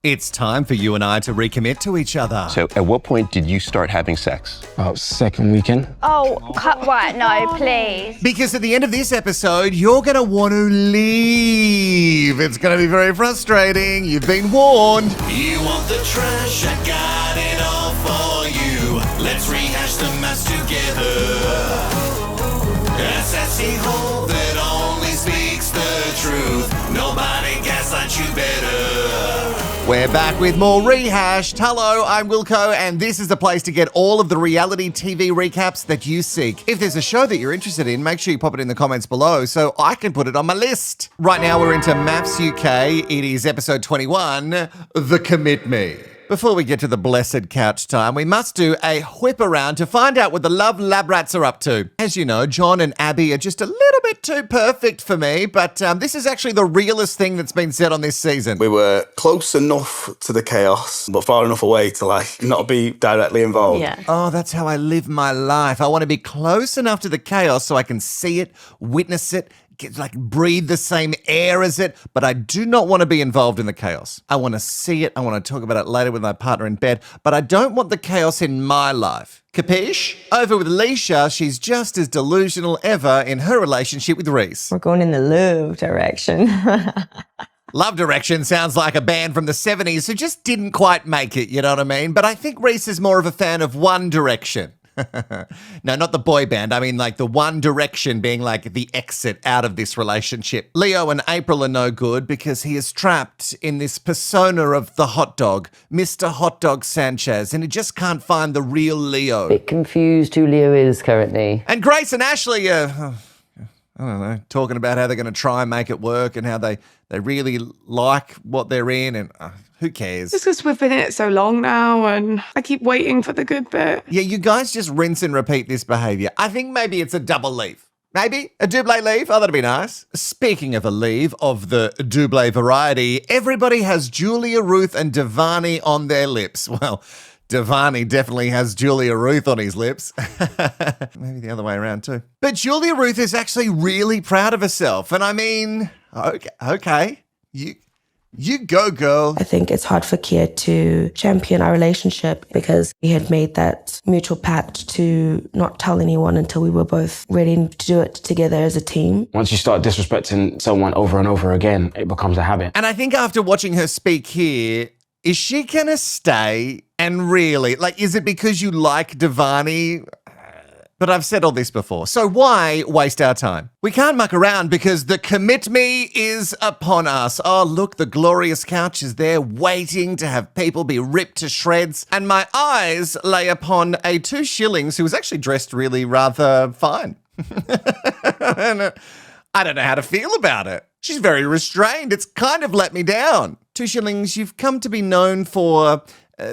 It's time for you and I to recommit to each other. So at what point did you start having sex? About second weekend. Oh, right, no, please. Because at the end of this episode, you're going to want to leave. It's going to be very frustrating. You've been warned. You want the trash? I got it all for you. Let's rehash the mess together. A sassy hole that only speaks the truth. Nobody gaslights you better. We're back with more Rehashed. Hello, I'm Wilko, and this is the place to get all of the reality TV recaps that you seek. If there's a show that you're interested in, make sure you pop it in the comments below so I can put it on my list. Right now, we're into MAFS UK. It is episode 21, The Commit Me. Before we get to the blessed couch time, we must do a whip around to find out what the love lab rats are up to. As you know, John and Abi are just a little bit too perfect for me, but this is actually the realest thing that's been said on this season. We were close enough to the chaos, but far enough away to not be directly involved. Yeah. Oh, that's how I live my life. I want to be close enough to the chaos so I can see it, witness it, breathe the same air as it, but I do not want to be involved in the chaos. I want to see it. I want to talk about it later with my partner in bed, but I don't want the chaos in my life. Capiche? Over with Leisha, she's just as delusional ever in her relationship with Reiss. We're going in the love direction. Love Direction sounds like a band from the 70s who just didn't quite make it, you know what I mean? But I think Reiss is more of a fan of One Direction. No, not the boy band. I mean, the One Direction being the exit out of this relationship. Leo and April are no good because he is trapped in this persona of the hot dog, Mr. Hot Dog Sanchez, and he just can't find the real Leo. Bit confused who Leo is currently. And Grace and Ashley are, I don't know, talking about how they're going to try and make it work and how they really like what they're in and who cares? Just because we've been in it so long now and I keep waiting for the good bit. Yeah, you guys just rinse and repeat this behaviour. I think maybe it's a double leave. Maybe a double leave. Oh, that'd be nice. Speaking of a leave of the double variety, everybody has Julia Ruth and Divarni on their lips. Well, Devani definitely has Julia Ruth on his lips. Maybe the other way around too. But Julia Ruth is actually really proud of herself. And I mean, okay. You go, girl. I think it's hard for Keye to champion our relationship because we had made that mutual pact to not tell anyone until we were both ready to do it together as a team. Once you start disrespecting someone over and over again, it becomes a habit. And I think after watching her speak here, is she gonna stay? And really, is it because you like Devani? But I've said all this before, so why waste our time? We can't muck around because the commit me is upon us. Oh, look, the glorious couch is there waiting to have people be ripped to shreds. And my eyes lay upon a 2 shillings who was actually dressed really rather fine. And, I don't know how to feel about it. She's very restrained. It's kind of let me down. 2 shillings, you've come to be known for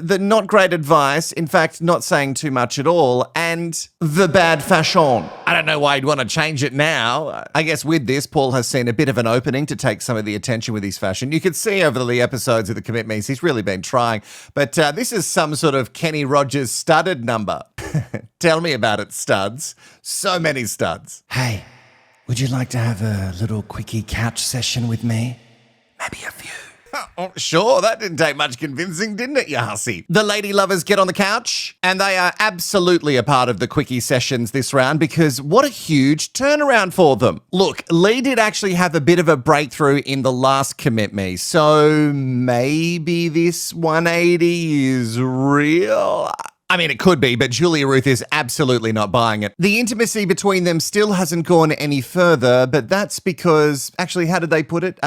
the not great advice, in fact, not saying too much at all, and the bad fashion. I don't know why you'd want to change it now. I guess with this, Paul has seen a bit of an opening to take some of the attention with his fashion. You could see over the episodes of The Commit Me's, he's really been trying. But this is some sort of Kenny Rogers studded number. Tell me about it, studs. So many studs. Hey, would you like to have a little quickie couch session with me? Maybe a few. Oh, sure, that didn't take much convincing, didn't it, you hussy? The lady lovers get on the couch, and they are absolutely a part of the quickie sessions this round because what a huge turnaround for them. Look, Leigh did actually have a bit of a breakthrough in the last Commit Me, so maybe this 180 is real. I mean, it could be, but Julia Ruth is absolutely not buying it. The intimacy between them still hasn't gone any further, but that's because, actually, how did they put it?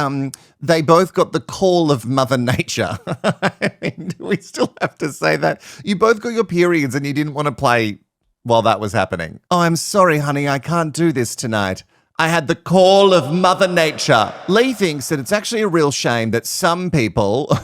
They both got the call of Mother Nature. I mean, do we still have to say that? You both got your periods and you didn't want to play while that was happening. Oh, I'm sorry, honey, I can't do this tonight. I had the call of Mother Nature. Leigh thinks that it's actually a real shame that some people,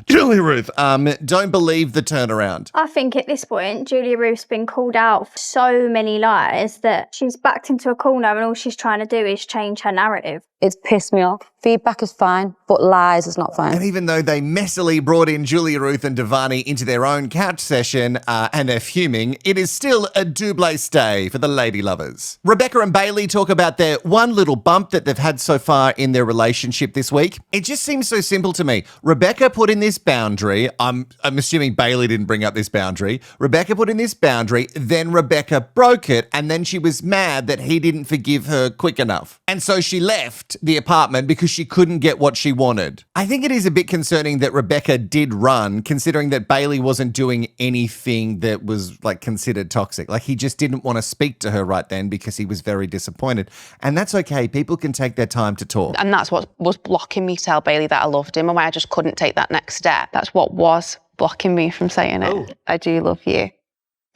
Julia Ruth, don't believe the turnaround. I think at this point, Julia Ruth's been called out for so many lies that she's backed into a corner and all she's trying to do is change her narrative. It's pissed me off. Feedback is fine, but lies is not fine. And even though they messily brought in Julia Ruth and Divarni into their own couch session and they're fuming, it is still a double stay for the lady lovers. Rebecca and Bailey talk about their their one little bump that they've had so far in their relationship this week. It just seems so simple to me. Rebecca put in this boundary. I'm assuming Bailey didn't bring up this boundary. Rebecca put in this boundary, then Rebecca broke it, and then she was mad that he didn't forgive her quick enough. And so she left the apartment because she couldn't get what she wanted. I think it is a bit concerning that Rebecca did run, considering that Bailey wasn't doing anything that was like considered toxic. Like he just didn't want to speak to her right then because he was very disappointed. And that's okay. People can take their time to talk. And that's what was blocking me to tell Bailey that I loved him and why I just couldn't take that next step. That's what was blocking me from saying it. I do love you.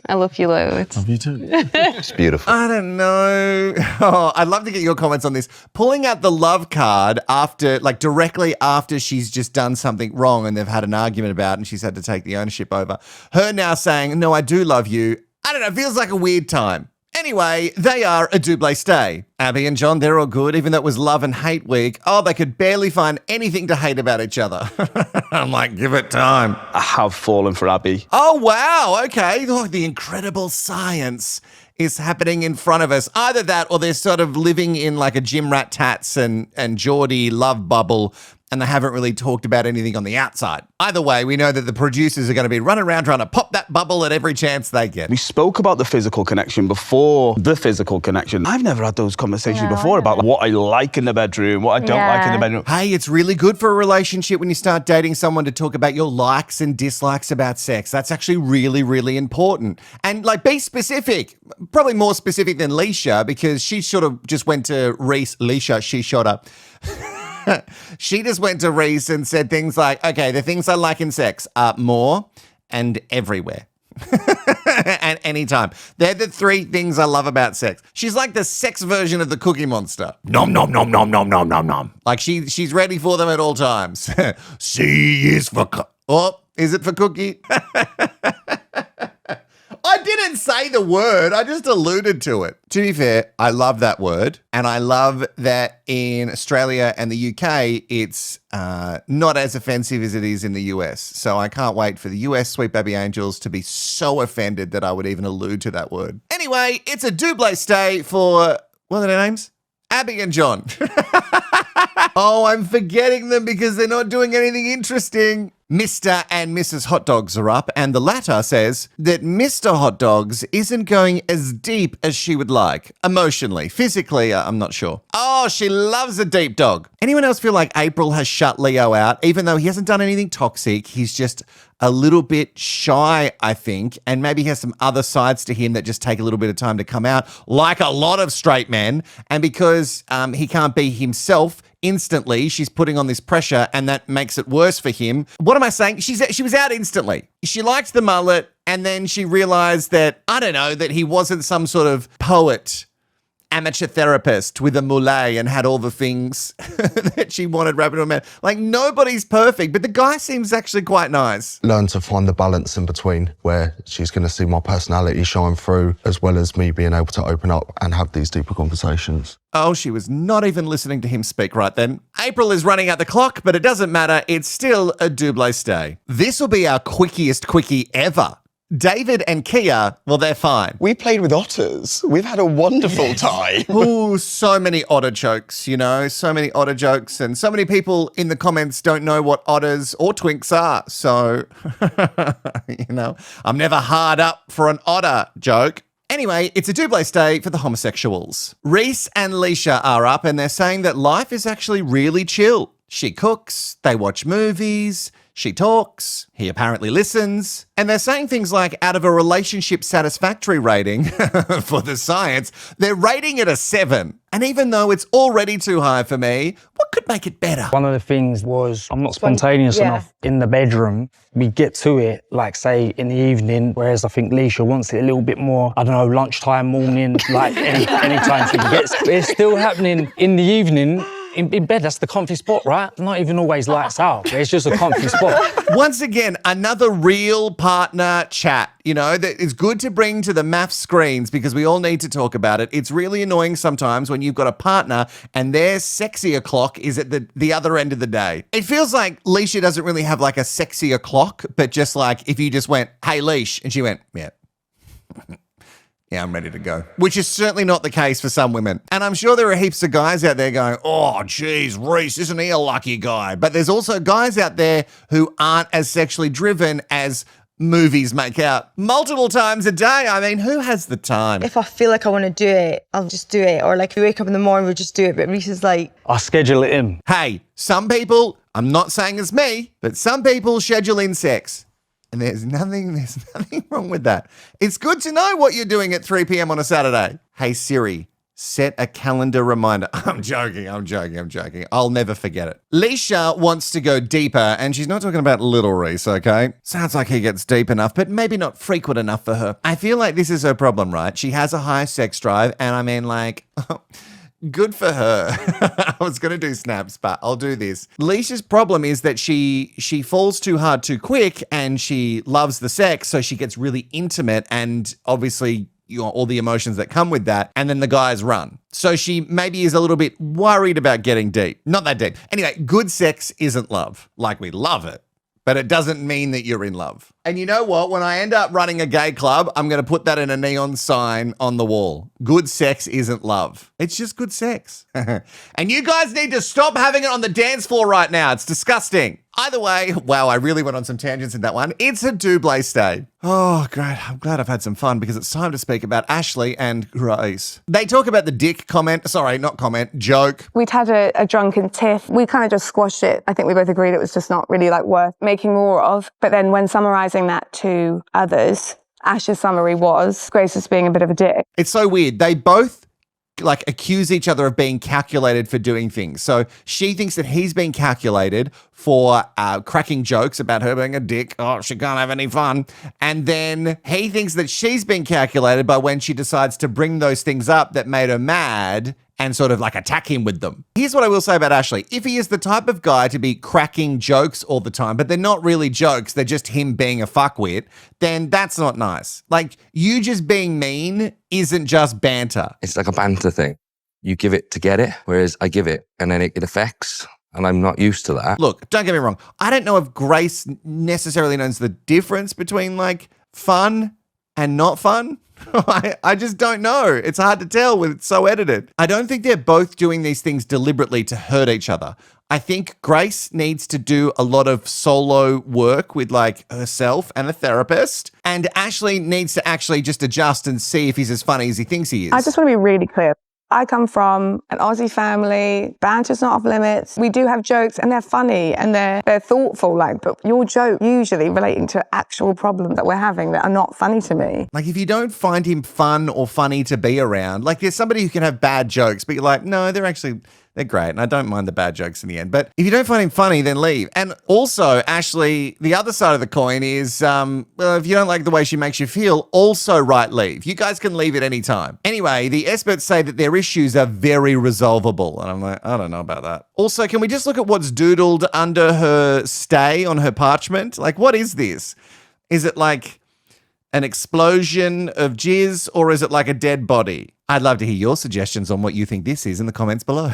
I love you loads. Love you too. It's beautiful. I don't know. Oh, I'd love to get your comments on this. Pulling out the love card after, like directly after she's just done something wrong and they've had an argument about it and she's had to take the ownership over. Her now saying, no, I do love you. I don't know. It feels like a weird time. Anyway, they are a double stay. Abi and John, they're all good, even though it was love and hate week. Oh, they could barely find anything to hate about each other. I'm like, give it time. I have fallen for Abi. Oh, wow. Okay. Oh, the incredible science is happening in front of us. Either that or they're sort of living in like a Jim Rat Tats and Geordie love bubble and they haven't really talked about anything on the outside. Either way, we know that the producers are going to be running around trying to pop that bubble at every chance they get. We spoke about the physical connection before the physical connection. I've never had those conversations before about what I like in the bedroom, what I don't like in the bedroom. Hey, it's really good for a relationship when you start dating someone to talk about your likes and dislikes about sex. That's actually really, really important. And like, be specific, probably more specific than Leisha, because she sort of just went to Reiss. Leisha, she shot up. She just went to Reiss and said things like, okay, the things I like in sex are more and everywhere. And anytime. They're the three things I love about sex. She's like the sex version of the Cookie Monster. Nom, nom, nom, nom, nom, nom, nom, nom. Like she's ready for them at all times. C is for... Oh, is it for Cookie? I didn't say the word. I just alluded to it. To be fair, I love that word. And I love that in Australia and the UK, it's not as offensive as it is in the US. So I can't wait for the US Sweet Baby Angels to be so offended that I would even allude to that word. Anyway, it's a double stay for, what are their names? Abi and John. Oh, I'm forgetting them because they're not doing anything interesting. Mr. and Mrs. Hot Dogs are up, and the latter says that Mr. Hot Dogs isn't going as deep as she would like. Emotionally, physically, I'm not sure. Oh, she loves a deep dog. Anyone else feel like April has shut Leo out, even though he hasn't done anything toxic? He's just a little bit shy, I think, and maybe he has some other sides to him that just take a little bit of time to come out, like a lot of straight men. And because he can't be himself instantly, she's putting on this pressure, and that makes it worse for him. What am I saying? She was out instantly. She liked the mullet, and then she realized that, I don't know, that he wasn't some sort of poet, amateur therapist with a mullet and had all the things that she wanted wrapped in a man. Like, nobody's perfect, but the guy seems actually quite nice. Learn to find the balance in between where she's going to see my personality shine through, as well as me being able to open up and have these deeper conversations. Oh, she was not even listening to him speak right then. April is running out the clock, but it doesn't matter. It's still a double stay. This will be our quickiest quickie ever. David and Kia, well, they're fine. We played with otters. We've had a wonderful time. Ooh, so many otter jokes, you know, so many otter jokes. And so many people in the comments don't know what otters or twinks are. So, you know, I'm never hard up for an otter joke. Anyway, it's a double stay for the homosexuals. Reiss and Leisha are up and they're saying that life is actually really chill. She cooks, they watch movies, she talks, he apparently listens, and they're saying things like out of a relationship satisfactory rating for the science, they're rating it a 7. And even though it's already too high for me, what could make it better? One of the things was I'm not spontaneous enough in the bedroom. We get to it, like say in the evening, whereas I think Leisha wants it a little bit more, I don't know, lunchtime, morning, like anytime she gets. It's still happening in the evening. In bed, that's the comfy spot, right? Not even always lights out. It's just a comfy spot. Once again, another real partner chat, you know, that is good to bring to the MAFS screens because we all need to talk about it. It's really annoying sometimes when you've got a partner and their sexier clock is at the other end of the day. It feels like Leisha doesn't really have like a sexier clock, but just like if you just went, hey, Leish, and she went, yeah. Yeah, I'm ready to go. Which is certainly not the case for some women. And I'm sure there are heaps of guys out there going, oh, geez, Reiss, isn't he a lucky guy? But there's also guys out there who aren't as sexually driven as movies make out multiple times a day. I mean, who has the time? If I feel like I want to do it, I'll just do it. Or like if we wake up in the morning, we'll just do it. But Reiss is like... I schedule it in. Hey, some people, I'm not saying it's me, but some people schedule in sex. And there's nothing wrong with that. It's good to know what you're doing at 3 p.m. on a Saturday. Hey, Siri, set a calendar reminder. I'm joking. I'll never forget it. Leisha wants to go deeper, and she's not talking about little Reiss, okay? Sounds like he gets deep enough, but maybe not frequent enough for her. I feel like this is her problem, right? She has a high sex drive, and I mean, like... good for her. I was going to do snaps, but I'll do this. Leisha's problem is that she falls too hard too quick, and she loves the sex, so she gets really intimate, and obviously, you know, all the emotions that come with that, and then the guys run. So she maybe is a little bit worried about getting deep. Not that deep. Anyway, good sex isn't love. Like, we love it, but it doesn't mean that you're in love. And you know what? When I end up running a gay club, I'm going to put that in a neon sign on the wall. Good sex isn't love. It's just good sex. And you guys need to stop having it on the dance floor right now. It's disgusting. Either way, wow, I really went on some tangents in that one. It's a double stay. Oh, great. I'm glad I've had some fun because it's time to speak about Ashley and Reiss. They talk about the dick joke. We'd had a drunken tiff. We kind of just squashed it. I think we both agreed it was just not really like worth making more of. But then when summarising that to others, Ash's summary was Grace was being a bit of a dick. It's so weird. They both like accuse each other of being calculated for doing things. So she thinks that he's being calculated for cracking jokes about her being a dick. Oh, she can't have any fun. And then he thinks that she's being calculated by when she decides to bring those things up that made her mad and sort of like attack him with them. Here's what I will say about Ashley. If he is the type of guy to be cracking jokes all the time, but they're not really jokes, they're just him being a fuckwit, then that's not nice. Like, you just being mean isn't just banter. It's like a banter thing. You give it to get it, whereas I give it and then it affects, and I'm not used to that. Look, don't get me wrong. I don't know if Grace necessarily knows the difference between like fun and not fun. I just don't know. It's hard to tell when it's so edited. I don't think they're both doing these things deliberately to hurt each other. I think Grace needs to do a lot of solo work with like herself and a therapist. And Ashley needs to actually just adjust and see if he's as funny as he thinks he is. I just want to be really clear. I come from an Aussie family. Banter's not off limits. We do have jokes and they're funny and they're thoughtful, like, but your joke usually relating to actual problems that we're having that are not funny to me. Like, if you don't find him fun or funny to be around, like there's somebody who can have bad jokes, but you're like, no, they're great. And I don't mind the bad jokes in the end. But if you don't find him funny, then leave. And also, Ashley, the other side of the coin is, well, if you don't like the way she makes you feel, also write leave. You guys can leave at any time. Anyway, the experts say that their issues are very resolvable. And I'm like, I don't know about that. Also, can we just look at what's doodled under her stay on her parchment? Like, what is this? Is it like an explosion of jizz, or is it like a dead body? I'd love to hear your suggestions on what you think this is in the comments below.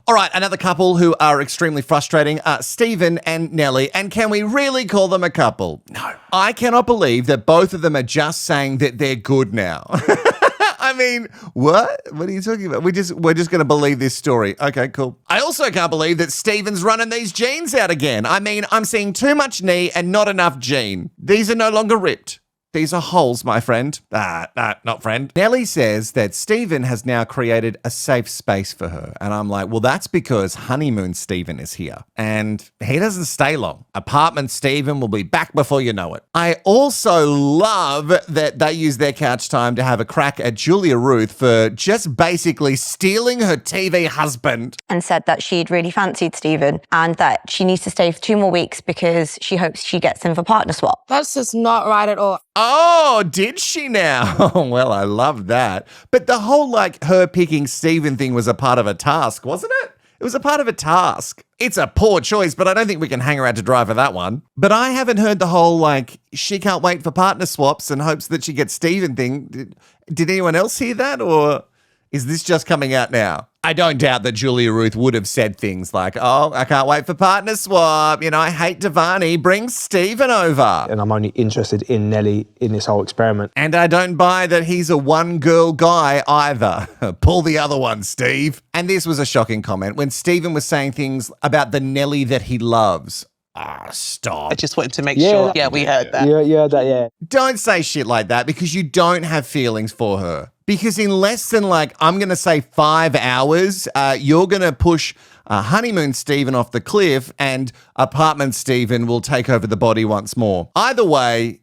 All right, another couple who are extremely frustrating are Stephen and Nelly. And can we really call them a couple? No. I cannot believe that both of them are just saying that they're good now. I mean, what? What are you talking about? We're just going to believe this story. Okay, cool. I also can't believe that Stephen's running these jeans out again. I mean, I'm seeing too much knee and not enough jean. These are no longer ripped. These are holes, my friend. Not friend. Nelly says that Stephen has now created a safe space for her. And I'm like, well, that's because honeymoon Stephen is here. And he doesn't stay long. Apartment Stephen will be back before you know it. I also love that they use their couch time to have a crack at Julia Ruth for just basically stealing her TV husband. And said that she'd really fancied Stephen and that she needs to stay for 2 more weeks because she hopes she gets him for partner swap. That's just not right at all. Oh, did she now? Oh, well, I love that. But the whole, like, her picking Stephen thing was a part of a task, wasn't it? It was a part of a task. It's a poor choice, but I don't think we can hang her out to dry for that one. But I haven't heard the whole, like, she can't wait for partner swaps and hopes that she gets Stephen thing. Did anyone else hear that, or is this just coming out now? I don't doubt that Julia Ruth would have said things like, oh, I can't wait for partner swap. You know, I hate Devani. Bring Stephen over. And I'm only interested in Nelly in this whole experiment. And I don't buy that he's a one-girl guy either. Pull the other one, Steve. And this was a shocking comment when Stephen was saying things about the Nelly that he loves. Ah, stop. I just wanted to make sure. Yeah, we heard that. Yeah. Don't say shit like that because you don't have feelings for her. Because in less than I'm going to say 5 hours, you're going to push honeymoon Stephen off the cliff and apartment Stephen will take over the body once more. Either way,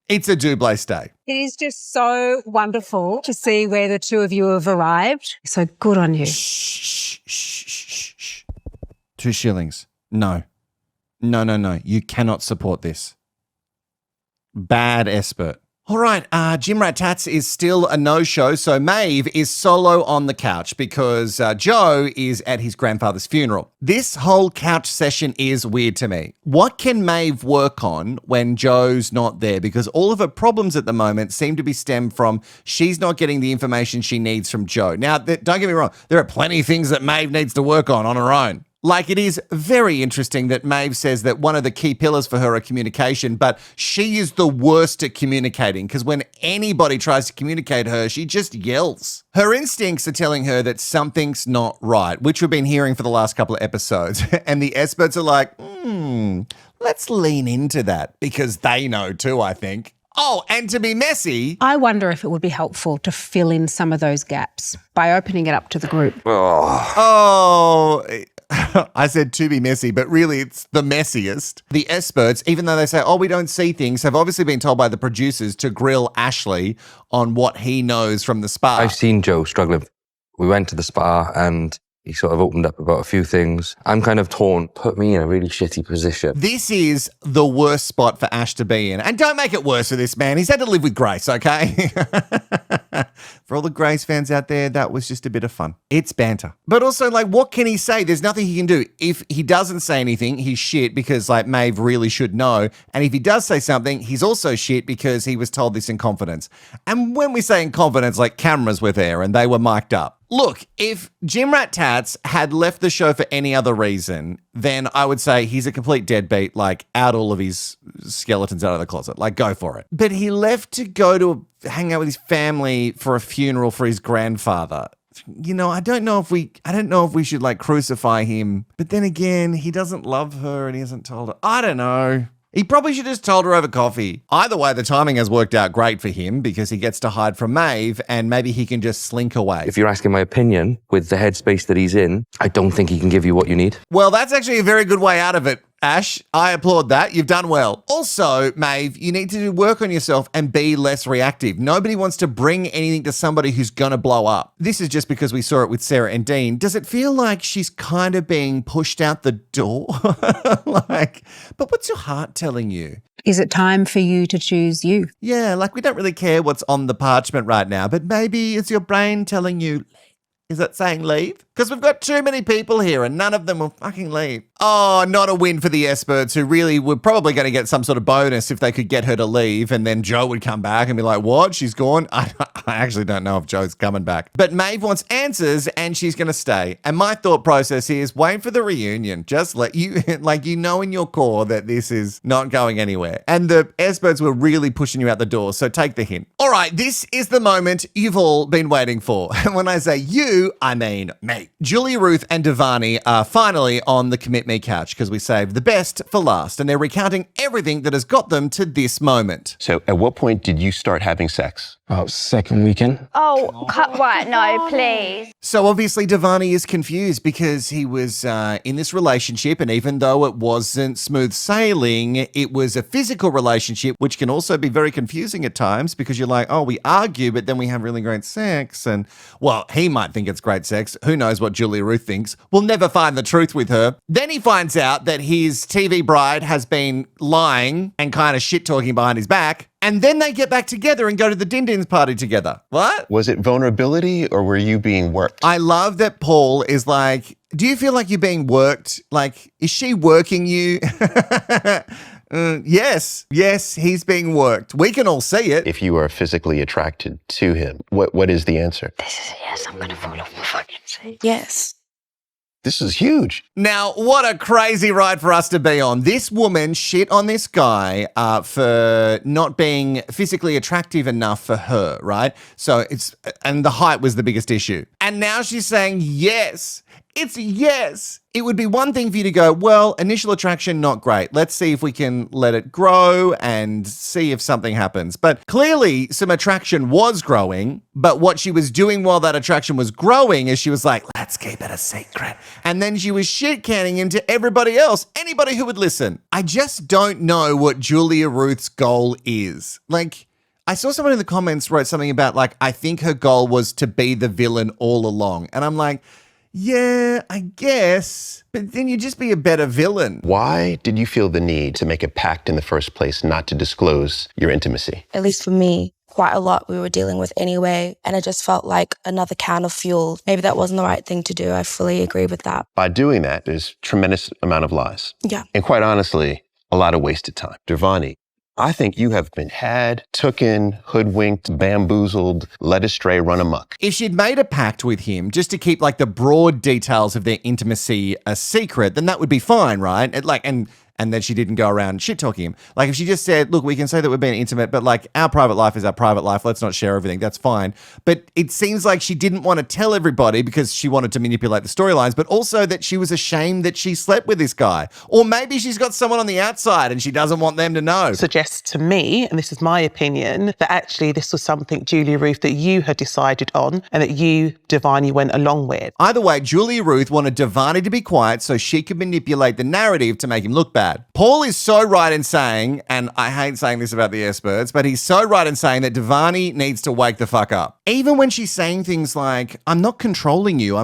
it's a double stay. It is just so wonderful to see where the two of you have arrived. So good on you. Shh. 2 shillings. No. You cannot support this. Bad expert. All right, Jim Rat Tats is still a no-show, so Maeve is solo on the couch because Joe is at his grandfather's funeral. This whole couch session is weird to me. What can Maeve work on when Joe's not there? Because all of her problems at the moment seem to be stemmed from she's not getting the information she needs from Joe. Now, don't get me wrong, there are plenty of things that Maeve needs to work on her own. Like, it is very interesting that Maeve says that one of the key pillars for her are communication, but she is the worst at communicating because when anybody tries to communicate her, she just yells. Her instincts are telling her that something's not right, which we've been hearing for the last couple of episodes. And the experts are like, let's lean into that because they know too, I think. Oh, and to be messy. I wonder if it would be helpful to fill in some of those gaps by opening it up to the group. Oh, I said to be messy, but really it's the messiest. The experts, even though they say, we don't see things, have obviously been told by the producers to grill Ashley on what he knows from the spa. I've seen Joe struggling. We went to the spa and he sort of opened up about a few things. I'm kind of torn, put me in a really shitty position. This is the worst spot for Ash to be in. And don't make it worse for this man. He's had to live with Grace, okay? For all the Grace fans out there, that was just a bit of fun. It's banter. But also, what can he say? There's nothing he can do. If he doesn't say anything, he's shit because, Maeve really should know. And if he does say something, he's also shit because he was told this in confidence. And when we say in confidence, cameras were there and they were mic'd up. Look, if Jim Rat Tats had left the show for any other reason, then I would say he's a complete deadbeat, out all of his skeletons out of the closet. Go for it. But he left to go to hang out with his family for a funeral for his grandfather. You know, I don't know if we should crucify him. But then again, he doesn't love her and he hasn't told her. I don't know. He probably should have just told her over coffee. Either way, the timing has worked out great for him because he gets to hide from Maeve and maybe he can just slink away. If you're asking my opinion, with the headspace that he's in, I don't think he can give you what you need. Well, that's actually a very good way out of it, Ash. I applaud that. You've done well. Also, Maeve, you need to work on yourself and be less reactive. Nobody wants to bring anything to somebody who's going to blow up. This is just because we saw it with Sarah and Dean. Does it feel like she's kind of being pushed out the door? But what's your heart telling you? Is it time for you to choose you? Yeah, we don't really care what's on the parchment right now, but maybe it's your brain telling you, is it saying leave? Because we've got too many people here and none of them will fucking leave. Oh, not a win for the experts who really were probably going to get some sort of bonus if they could get her to leave and then Joe would come back and be like, what? She's gone? I actually don't know if Joe's coming back. But Maeve wants answers and she's going to stay. And my thought process is wait for the reunion. Just let you, you know in your core that this is not going anywhere. And the experts were really pushing you out the door, so take the hint. All right, this is the moment you've all been waiting for. And when I say you, I mean me. Julia Ruth and Divarni are finally on the Commit Me couch because we saved the best for last and they're recounting everything that has got them to this moment. So at what point did you start having sex? About second weekend. Oh, right, no, please. So obviously Devani is confused because he was in this relationship and even though it wasn't smooth sailing, it was a physical relationship, which can also be very confusing at times because you're like, we argue, but then we have really great sex. And, well, he might think it's great sex. Who knows what Julia Ruth thinks? We'll never find the truth with her. Then he finds out that his TV bride has been lying and kind of shit-talking behind his back. And then they get back together and go to the Din-Dins party together. What? Was it vulnerability or were you being worked? I love that Paul is like, do you feel like you're being worked? Is she working you? Yes, he's being worked. We can all see it. If you are physically attracted to him, what is the answer? This is a yes. I'm going to fall off my fucking seat. Yes. This is huge. Now, what a crazy ride for us to be on. This woman shit on this guy for not being physically attractive enough for her, right? And the height was the biggest issue. And now she's saying yes. It's a yes. It would be one thing for you to go, well, initial attraction, not great. Let's see if we can let it grow and see if something happens. But clearly some attraction was growing, but what she was doing while that attraction was growing is she was like, let's keep it a secret. And then she was shit canning him to everybody else, anybody who would listen. I just don't know what Julia Ruth's goal is. Like, I saw someone in the comments wrote something about like, I think her goal was to be the villain all along. And I'm like, yeah, I guess, but then you'd just be a better villain. Why did you feel the need to make a pact in the first place not to disclose your intimacy? At least for me, quite a lot we were dealing with anyway, and it just felt like another can of fuel. Maybe that wasn't the right thing to do. I fully agree with that. By doing that, there's tremendous amount of lies. Yeah. And quite honestly, a lot of wasted time. Devani, I think you have been had, tooken, hoodwinked, bamboozled, led astray, run amok. If she'd made a pact with him just to keep like the broad details of their intimacy a secret, then that would be fine, right? And then she didn't go around shit-talking him. Like if she just said, look, we can say that we're being intimate, but like our private life is our private life. Let's not share everything. That's fine. But it seems like she didn't want to tell everybody because she wanted to manipulate the storylines, but also that she was ashamed that she slept with this guy. Or maybe she's got someone on the outside and she doesn't want them to know. Suggests to me, and this is my opinion, that actually this was something, Julia Ruth, that you had decided on and that you, Devani, went along with. Either way, Julia Ruth wanted Devani to be quiet so she could manipulate the narrative to make him look bad. Paul is so right in saying, and I hate saying this about the S-Birds, but he's so right in saying that Devani needs to wake the fuck up. Even when she's saying things like, I'm not controlling you,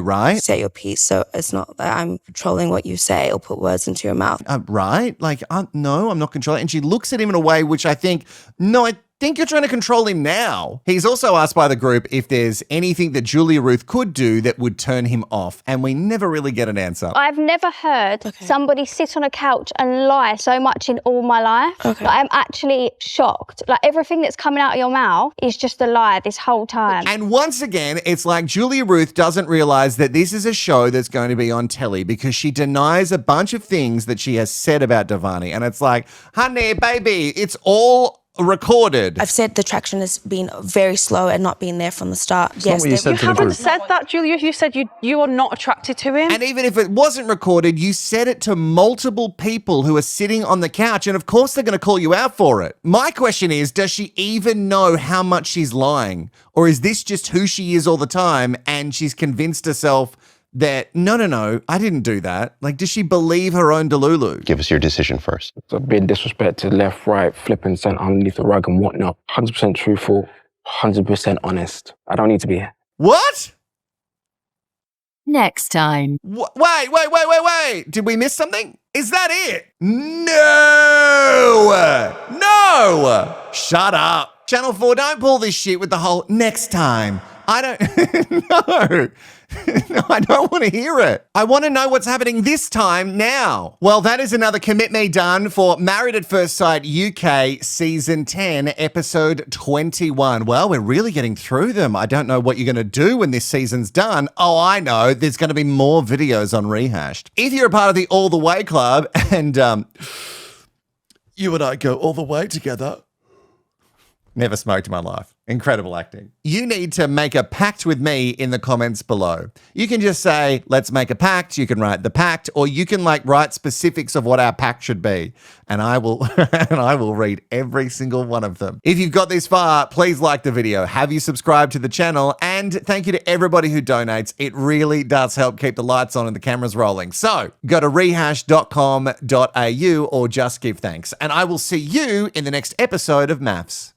right? Say your piece, so it's not that I'm controlling what you say or put words into your mouth. Right? Like, no, I'm not controlling. And she looks at him in a way which I think, no, I think you're trying to control him now. He's also asked by the group if there's anything that Julia Ruth could do that would turn him off, and we never really get an answer. I've never heard somebody sit on a couch and lie so much in all my life. Like, I'm actually shocked. Like everything that's coming out of your mouth is just a lie this whole time. And once again, it's like Julia Ruth doesn't realize that this is a show that's going to be on telly because she denies a bunch of things that she has said about Devani. And it's like, honey, baby, it's all recorded. I've said the traction has been very slow and not been there from the start. Yes, you haven't said that, Julia. You said you are not attracted to him. And even if it wasn't recorded, you said it to multiple people who are sitting on the couch, and of course they're going to call you out for it. My question is, does she even know how much she's lying? Or is this just who she is all the time and she's convinced herself that, no, I didn't do that? Like, does she believe her own delulu? Give us your decision first. It's a bit disrespected, left, right, flipping, centre, underneath the rug and whatnot. 100% truthful, 100% honest. I don't need to be here. What? Next time. Wait. Did we miss something? Is that it? No! Shut up. Channel 4, don't pull this shit with the whole next time. I don't, no, I don't want to hear it. I want to know what's happening this time now. Well, that is another Commit Me done for Married at First Sight UK Season 10, Episode 21. Well, we're really getting through them. I don't know what you're going to do when this season's done. Oh, I know. There's going to be more videos on Rehashed. If you're a part of the All the Way Club and you and I go all the way together. Never smoked in my life. Incredible acting. You need to make a pact with me in the comments below. You can just say, let's make a pact. You can write the pact, or you can like write specifics of what our pact should be. And I will read every single one of them. If you've got this far, please like the video. Have you subscribed to the channel? And thank you to everybody who donates. It really does help keep the lights on and the cameras rolling. So go to rehashed.com.au or just give thanks. And I will see you in the next episode of MAFS.